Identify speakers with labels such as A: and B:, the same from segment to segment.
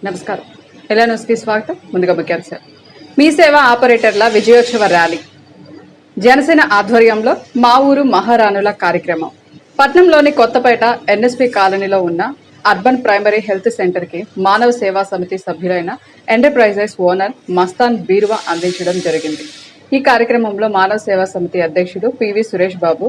A: నమస్కారం. ఎలా న్యూస్కి స్వాగతం. ముందుగా ముఖ్యాంశాలు. మీ సేవ ఆపరేటర్ల విజయోత్సవ ర్యాలీ జనసేన ఆధ్వర్యంలో మా ఊరు మహారాణుల కార్యక్రమం. పట్నంలోని కొత్తపేట ఎన్ఎస్పి కాలనీలో ఉన్న అర్బన్ ప్రైమరీ హెల్త్ సెంటర్కి మానవ సేవా సమితి సభ్యులైన ఎంటర్ప్రైజెస్ ఓనర్ మస్తాన్ బీరువా అందించడం జరిగింది. ఈ కార్యక్రమంలో మానవ సేవా సమితి అధ్యక్షుడు PV Suresh Babu,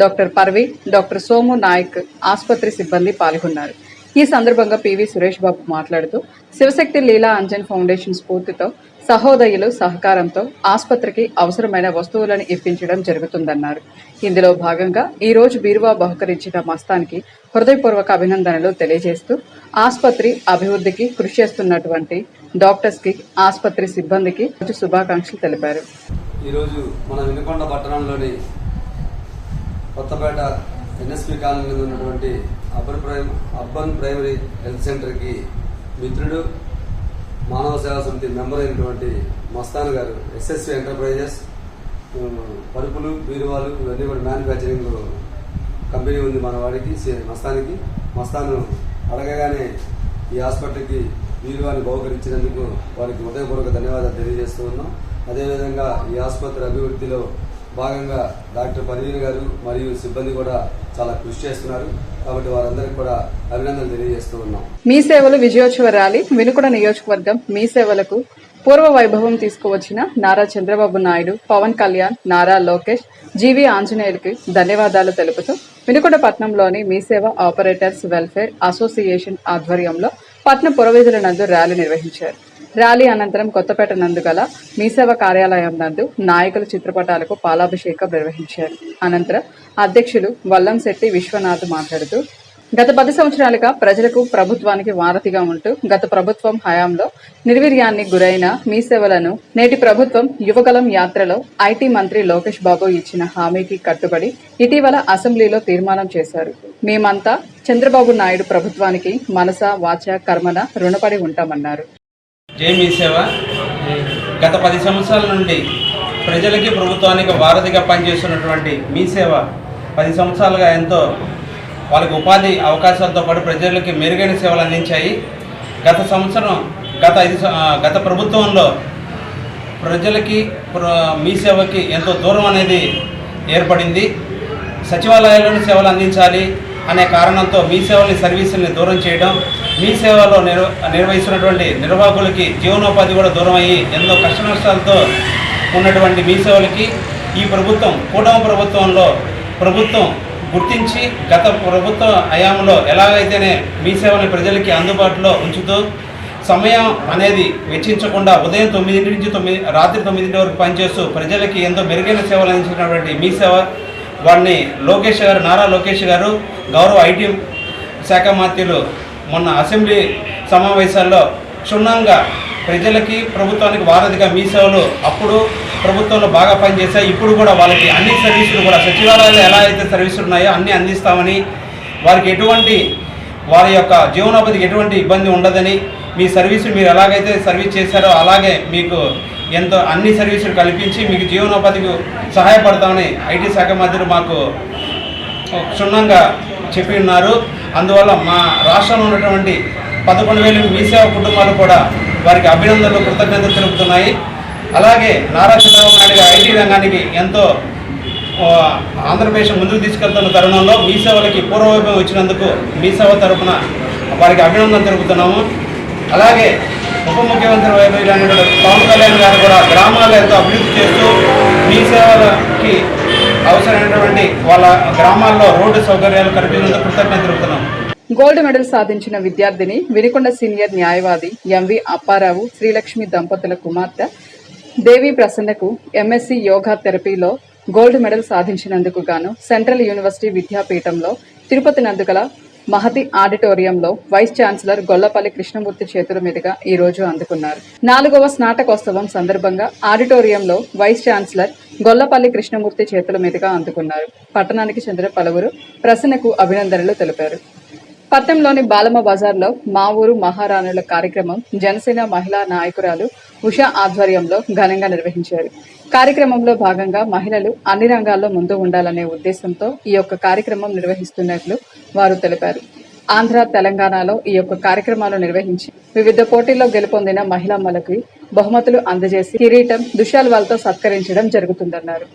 A: doctor పర్వి, doctor Somu Naik, ఆసుపత్రి సిబ్బంది పాల్గొన్నారు. ఈ సందర్భంగా పివి సురేష్ బాబు మాట్లాడుతూ శివశక్తి లీలా అంజన్ ఫౌండేషన్ స్ఫూర్తితో సహోదయులు సహకారంతో ఆసుపత్రికి అవసరమైన వస్తువులను ఇప్పించడం జరుగుతుందన్నారు. ఇందులో భాగంగా ఈ రోజు బీరువా బహుకరించిన మస్తానికి హృదయపూర్వక అభినందనలు తెలియజేస్తూ ఆసుపత్రి అభివృద్ధికి కృషి చేస్తున్నటువంటి డాక్టర్స్ కి, ఆసుపత్రి సిబ్బందికి శుభాకాంక్షలు తెలిపారు.
B: ఈరోజు మన వినుకొండ పట్టణంలోని కొత్తపేట ఎన్ఎస్పి కాలనీ ఉన్నటువంటి అర్బన్ ప్రైమరీ హెల్త్ సెంటర్కి మిత్రుడు, మానవ సేవా సమితి మెంబర్ అయినటువంటి మస్తాన్ గారు, ఎస్ఎస్వి ఎంటర్ప్రైజెస్ పరుపులు, బీరువాలు ఇవన్నీ కూడా మ్యానుఫ్యాక్చరింగ్ కంపెనీ ఉంది మన వాడికి, మస్తాను అడగగానే ఈ హాస్పిటల్కి బీరువాని బహుకరించినందుకు వారికి హృదయపూర్వక ధన్యవాదాలు తెలియజేస్తూ ఉన్నాం. అదేవిధంగా ఈ ఆసుపత్రి అభివృద్ధిలో భాగంగా డాక్టర్ పర్వీన్ గారు మరియు సిబ్బంది కూడా చాలా కృషి చేస్తున్నారు. కాబట్టి వారందరికీ కూడా అభినందనలు తెలియజేస్తూ ఉన్నాం.
A: మీ సేవలు విజయోత్సవ ర్యాలీ వినుకొండ నియోజకవర్గం మీ సేవలకు పూర్వ వైభవం తీసుకువచ్చిన నారా చంద్రబాబు నాయుడు, పవన్ కళ్యాణ్, నారా లోకేష్, జీవి ఆంజనేయులకి ధన్యవాదాలు తెలుపుతూ వినుకొండ పట్నంలోని మీ సేవ ఆపరేటర్స్ వెల్ఫేర్ అసోసియేషన్ ఆధ్వర్యంలో పట్నం పురవీధుల నందు ర్యాలీ నిర్వహించారు. ర్యాలీ అనంతరం కొత్తపేట నందు గల మీసేవ కార్యాలయం నందు నాయకుల చిత్రపటాలకు పాలాభిషేకం నిర్వహించారు. అనంతరం అధ్యక్షులు వల్లంశెట్టి విశ్వనాథ్ మాట్లాడుతూ గత 10 సంవత్సరాలుగా ప్రజలకు, ప్రభుత్వానికి వారధిగా ఉంటూ గత ప్రభుత్వం హయాంలో నిర్వీర్యాన్ని గురైన మీ సేవలను నేటి ప్రభుత్వం యువగలం యాత్రలో ఐటీ మంత్రి లోకేష్ బాబు ఇచ్చిన హామీకి కట్టుబడి ఇటీవల అసెంబ్లీలో తీర్మానం చేశారు. మేమంతా చంద్రబాబు నాయుడు ప్రభుత్వానికి మనస, వాచ, కర్మన రుణపడి ఉంటామన్నారు.
C: జై మీ సేవ గత 10 సంవత్సరాల నుండి ప్రజలకి, ప్రభుత్వానికి వారధిగా పనిచేస్తున్నటువంటి మీ సేవ 10 సంవత్సరాలుగా ఎంతో వాళ్ళకి ఉపాధి అవకాశాలతో పాటు ప్రజలకి మెరుగైన సేవలు అందించాయి. గత సంవత్సరం గత ప్రభుత్వంలో ప్రజలకి, మీ సేవకి ఎంతో దూరం అనేది ఏర్పడింది. సచివాలయాల్లోని సేవలు అందించాలి అనే కారణంతో మీ సేవల్ని, సర్వీసుల్ని దూరం చేయడం, మీ సేవలో నిర్వహిస్తున్నటువంటి నిర్వాహకులకి జీవనోపాధి కూడా దూరం అయ్యి ఎంతో కష్ట నష్టాలతో ఉన్నటువంటి మీ సేవలకి ఈ ప్రభుత్వం, కూటమి ప్రభుత్వంలో ప్రభుత్వం గుర్తించి గత ప్రభుత్వ హయాంలో ఎలాగైతేనే మీ సేవని ప్రజలకి అందుబాటులో ఉంచుతూ సమయం అనేది వెచ్చించకుండా ఉదయం 9 నుంచి రాత్రి 9 వరకు పనిచేస్తూ ప్రజలకి ఎంతో మెరుగైన సేవలు అందించినటువంటి మీ సేవ వారిని లోకేష్ గారు, నారా లోకేష్ గారు, గౌరవ ఐటీ శాఖ మంత్రులు మొన్న అసెంబ్లీ సమావేశాల్లో క్షుణ్ణంగా ప్రజలకి, ప్రభుత్వానికి వారధిగా మీ సేవలు అప్పుడు ప్రభుత్వంలో బాగా పనిచేశాయి. ఇప్పుడు కూడా వాళ్ళకి అన్ని సర్వీసులు కూడా సచివాలయాలు ఎలా అయితే సర్వీసులు ఉన్నాయో అన్నీ అందిస్తామని, వారికి వారి యొక్క జీవనోపాధికి ఎటువంటి ఇబ్బంది ఉండదని, మీ సర్వీసులు మీరు ఎలాగైతే సర్వీస్ చేశారో అలాగే మీకు ఎంతో అన్ని సర్వీసులు కల్పించి మీకు జీవనోపాధికి సహాయపడతామని ఐటీ శాఖ మంత్రులు మాకు క్షుణ్ణంగా చెప్పి ఉన్నారు. అందువల్ల మా రాష్ట్రంలో ఉన్నటువంటి 11,000 మీ సేవ కుటుంబాలు కూడా వారికి అభినందనలు, కృతజ్ఞతలు తెలుపుతున్నాయి. అలాగే నారా చంద్రబాబు నాయుడు గారు ఐటీ రంగానికి ఎంతో ఆంధ్రప్రదేశ్ ముందుకు తీసుకెళ్తున్న తరుణంలో మీ సేవలకి పూర్వవైభవం వచ్చినందుకు మీ సేవ తరఫున వారికి అభినందనలు తెలుపుతున్నాము. అలాగే ఉప ముఖ్యమంత్రి వైభవ పవన్ కళ్యాణ్ గారు కూడా గ్రామాల్లో ఎంతో అభివృద్ధి చేస్తూ మీ సేవలకి అవసరమైనటువంటి వాళ్ళ గ్రామాల్లో రోడ్డు సౌకర్యాలు కల్పించేందుకు కృతజ్ఞతలు తెలుపుతున్నాము.
A: గోల్డ్ మెడల్ సాధించిన విద్యార్థిని వినుకొండ సీనియర్ న్యాయవాది ఎంవి అప్పారావు శ్రీలక్ష్మి దంపతుల కుమార్తె దేవి ప్రసన్నకు ఎంఎస్సి యోగా థెరపీలో గోల్డ్ మెడల్ సాధించినందుకు గాను సెంట్రల్ యూనివర్సిటీ విద్యాపీఠంలో తిరుపతి నందుగల మహతి ఆడిటోరియంలో వైస్ ఛాన్సలర్ గొల్లపల్లి కృష్ణమూర్తి చేతుల మీదుగా ఈ రోజు అందుకున్నారు. 4వ స్నాతకోత్సవం సందర్భంగా ఆడిటోరియంలో వైస్ ఛాన్సలర్ గొల్లపల్లి కృష్ణమూర్తి చేతుల మీదుగా అందుకున్నారు. పట్టణానికి చెందిన పలువురు ప్రసన్నకు అభినందనలు తెలిపారు. పట్నంలోని బాలమ్మ బజార్లో మా ఊరు మహారాణుల కార్యక్రమం జనసేన మహిళా నాయకురాలు ఉషా ఆధ్వర్యంలో ఘనంగా నిర్వహించారు. కార్యక్రమంలో భాగంగా మహిళలు అన్ని రంగాల్లో ముందు ఉండాలనే ఉద్దేశంతో ఈ యొక్క కార్యక్రమం నిర్వహిస్తున్నట్లు వారు తెలిపారు. ఆంధ్ర, తెలంగాణలో ఈ యొక్క కార్యక్రమాలు నిర్వహించి వివిధ పోటీల్లో గెలుపొందిన మహిళమ్మలకు బహుమతులు అందజేసి కిరీటం, దుశాలువాలతో సత్కరించడం జరుగుతుందన్నారు.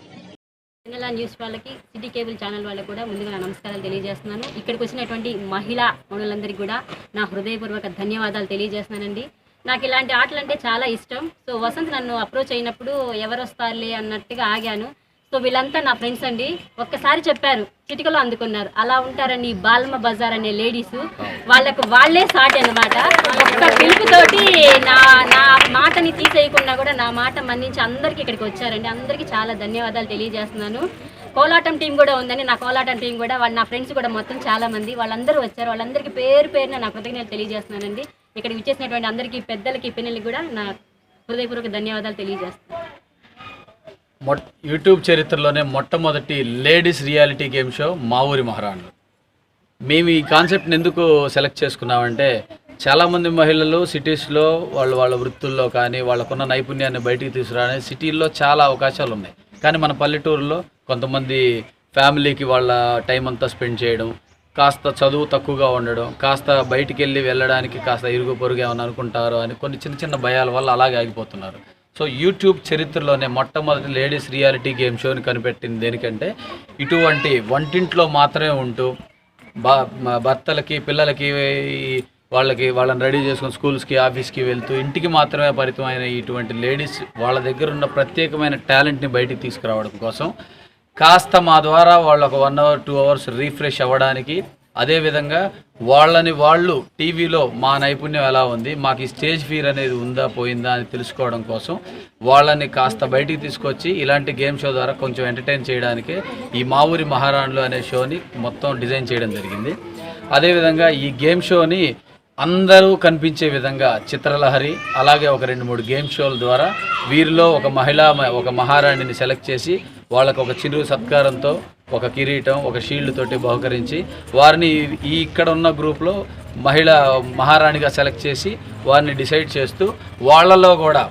D: తెలంగాణ న్యూస్ వాళ్ళకి, సిటీ కేబుల్ ఛానల్ వాళ్ళకి కూడా ముందుగా నా నమస్కారాలు తెలియజేస్తున్నాను. ఇక్కడికి వచ్చినటువంటి మహిళా మనులందరికీ కూడా నా హృదయపూర్వక ధన్యవాదాలు తెలియజేస్తున్నానండి. నాకు ఇలాంటి ఆటలు అంటే చాలా ఇష్టం. సో వసంత్ నన్ను అప్రోచ్ అయినప్పుడు ఎవరు వస్తారులే అన్నట్టుగా ఆగాను. సో వీళ్ళంతా నా ఫ్రెండ్స్ అండి. ఒక్కసారి చెప్పారు, చిటికలో అందుకున్నారు. అలా ఉంటారండి ఈ బాల్మ బజార్ అనే లేడీస్. వాళ్ళకు వాళ్ళే సాటి అనమాట. ఒక్క పిలుపుతోటి నా నా మాటని తీసేయకుండా కూడా నా మాట మన్నించి అందరికీ ఇక్కడికి వచ్చారండి. అందరికీ చాలా ధన్యవాదాలు తెలియజేస్తున్నాను. కోలాటం టీం కూడా ఉందండి. నా కోలాటం టీం కూడా వాళ్ళు నా ఫ్రెండ్స్ కూడా మొత్తం చాలా మంది వాళ్ళందరూ వచ్చారు. వాళ్ళందరికీ పేరు పేరున నా కృతజ్ఞతలు తెలియజేస్తున్నానండి. ఇక్కడికి విచ్చేసినటువంటి అందరికీ, పెద్దలకి, పిల్లలకి కూడా నా హృదయపూర్వక ధన్యవాదాలు తెలియజేస్తున్నాను.
E: యూట్యూబ్ చరిత్రలోనే మొట్టమొదటి లేడీస్ రియాలిటీ గేమ్ షో మా ఊరి మహారాణులు. మేము ఈ కాన్సెప్ట్ని ఎందుకు సెలెక్ట్ చేసుకున్నామంటే, చాలామంది మహిళలు సిటీస్లో వాళ్ళ వృత్తుల్లో కానీ వాళ్ళకున్న నైపుణ్యాన్ని బయటికి తీసుకురావడానికి సిటీల్లో చాలా అవకాశాలు ఉన్నాయి. కానీ మన పల్లెటూరులో కొంతమంది ఫ్యామిలీకి వాళ్ళ టైం అంతా స్పెండ్ చేయడం, కాస్త చదువు తక్కువగా ఉండడం, కాస్త బయటికి వెళ్ళడానికి కాస్త ఇరుగు పొరుగు ఏమని అనుకుంటారో అని కొన్ని చిన్న చిన్న భయాల వల్ల అలాగే ఆగిపోతున్నారు. సో యూట్యూబ్ చరిత్రలోనే మొట్టమొదటి లేడీస్ రియాలిటీ గేమ్ షోని కనిపెట్టింది దేనికంటే, ఇటువంటి వంటింట్లో మాత్రమే ఉంటూ భర్తలకి, పిల్లలకి, వాళ్ళని రెడీ చేసుకుని స్కూల్స్కి, ఆఫీస్కి వెళ్తూ ఇంటికి మాత్రమే పరిమితమైన ఇటువంటి లేడీస్ వాళ్ళ దగ్గర ఉన్న ప్రత్యేకమైన టాలెంట్ని బయటికి తీసుకురావడం కోసం కాస్త మా ద్వారా వాళ్ళు ఒక 1 hour 2 hours రీఫ్రెష్ అవ్వడానికి, అదేవిధంగా వాళ్ళు టీవీలో మా నైపుణ్యం ఎలా ఉంది, మాకు ఈ స్టేజ్ ఫియర్ అనేది ఉందా పోయిందా అని తెలుసుకోవడం కోసం వాళ్ళని కాస్త బయటికి తీసుకొచ్చి ఇలాంటి గేమ్ షో ద్వారా కొంచెం ఎంటర్టైన్ చేయడానికే ఈ మా ఊరి మహారాణులు అనే షోని మొత్తం డిజైన్ చేయడం జరిగింది. అదేవిధంగా ఈ గేమ్ షోని అందరూ కనిపించే విధంగా చిత్రలహరి, అలాగే ఒక 2-3 గేమ్ షోల ద్వారా వీరిలో ఒక మహారాణిని సెలెక్ట్ చేసి వాళ్ళకు ఒక చిరు సత్కారంతో, ఒక కిరీటం, ఒక షీల్డ్ తోటి బహుకరించి వారిని ఇక్కడ ఉన్న గ్రూప్లో మహారాణిగా సెలెక్ట్ చేసి వారిని డిసైడ్ చేస్తూ వాళ్ళలో కూడా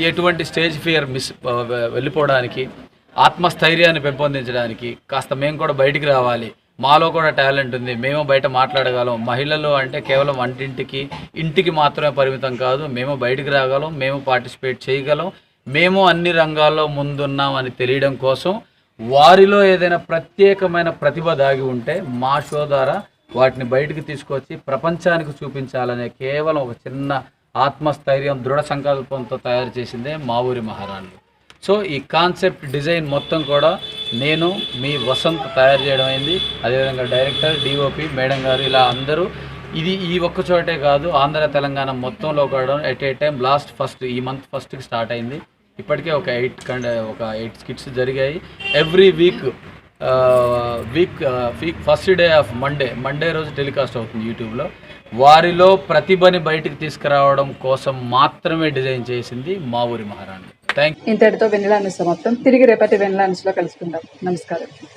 E: ఎటువంటి స్టేజ్ ఫియర్ వెళ్ళిపోవడానికి, ఆత్మస్థైర్యాన్ని పెంపొందించడానికి, కాస్త మేము కూడా బయటికి రావాలి, మాలో కూడా టాలెంట్ ఉంది, మేము బయట మాట్లాడగలం, మహిళలు అంటే కేవలం ఇంటికి మాత్రమే పరిమితం కాదు, మేము బయటికి రాగలం, మేము పార్టిసిపేట్ చేయగలం, మేము అన్ని రంగాల్లో ముందున్నాం అని తెలియడం కోసం వారిలో ఏదైనా ప్రత్యేకమైన ప్రతిభ దాగి ఉంటే మా షో ద్వారా వాటిని బయటికి తీసుకొచ్చి ప్రపంచానికి చూపించాలనే కేవలం ఒక చిన్న ఆత్మస్థైర్యం, దృఢ సంకల్పంతో తయారు చేసిందే మా ఊరి మహారాణులు. సో ఈ కాన్సెప్ట్ డిజైన్ మొత్తం కూడా నేను మీ వసంత్ తయారు చేయడం అయింది. అదేవిధంగా డైరెక్టర్, డిఓపి మేడం గారు, ఇలా అందరూ ఈ ఒక్క చోటే కాదు, ఆంధ్ర తెలంగాణ మొత్తంలో కూడా ఎట్ ఏ టైం ఈ మంత్ ఫస్ట్కి స్టార్ట్ అయింది. ఇప్పటికే ఒక 8 స్కిట్స్ జరిగాయి. Every week first day of Monday రోజు టెలికాస్ట్ అవుతుంది యూట్యూబ్లో. వారిలో ప్రతిభని బయటికి తీసుకురావడం కోసం మాత్రమే డిజైన్ చేసింది మా ఊరి మహారాణి.
A: ఇంతటితో వెన్నెల న్యూస్ సమాప్తం. తిరిగి రేపటి వెన్నెల న్యూస్లో కలుసుకుందాం. నమస్కారం.